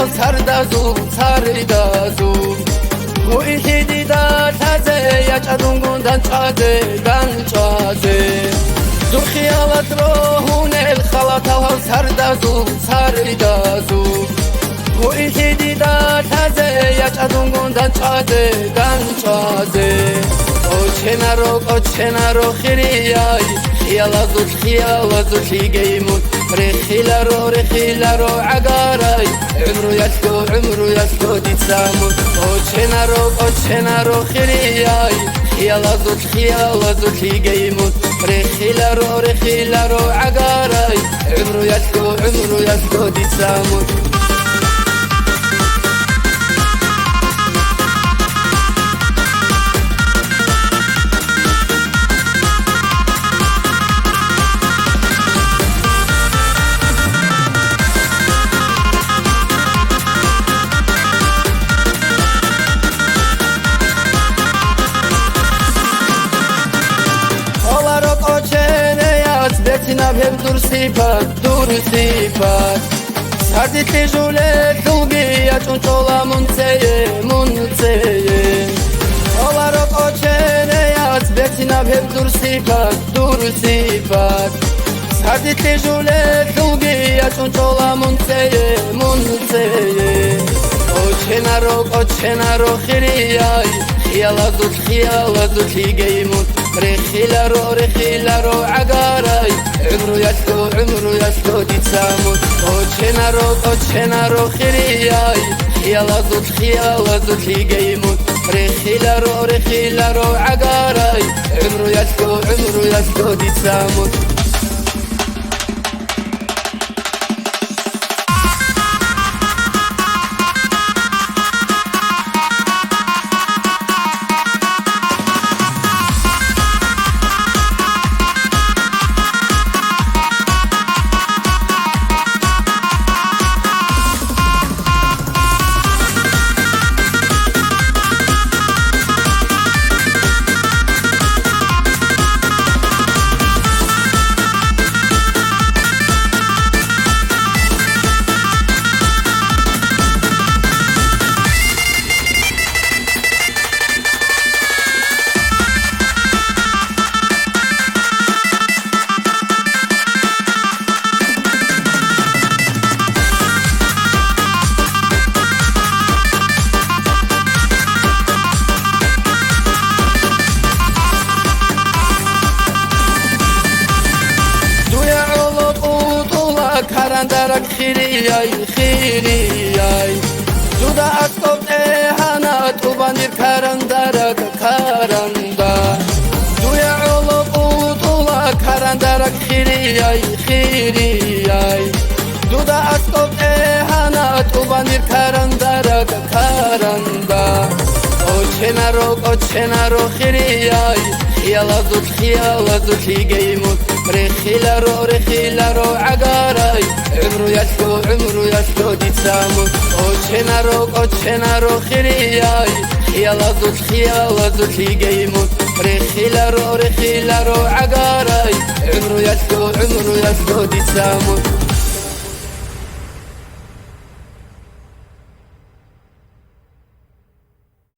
سردازو سردازو خوی خیلی در تازه یا چادون گندن چاده دو خیالت رو هونه الخلاطه و سردازو خوی خیلی در تازه یا چادون گندن چاده اوچه نرو خیریای خیال زود لیگیمون رخیل رو عگارای عمرو یشکو دیتسامون اوچه نرو خیریای خیال زود لیگیمون رخیل رو عگارای عمرو یشکو دیتسامون Betina hep dur sifat Sardi tejule tugi ya çunçola munseye Olarok o çene yat Betina hep dur sifat Sardi tejule tugi ya çunçola munseye O çenaro khiriyay Khiyala zut ligeymun رخيل رو عقاري عمرو يشكو ديتسامون اوچه نرو خيرياي خيال زود ليجيمون رخيل رو عقاري عمرو يشكو ديتسامون Karandarak khiriyay Juda askov ehana tubanir karandarak karanda Duya olo utula karandarak khiriyay Juda askov ehana tubanir karandarak karanda Oçe naro khiriyay Khiyala zut ligeymun رخيل رو عقاري عمرو يشكو ديتسامون اوچه نرو خيرياي خيال زود ليجيمون رخيل رو عقاري عمرو يشكو ديتسامون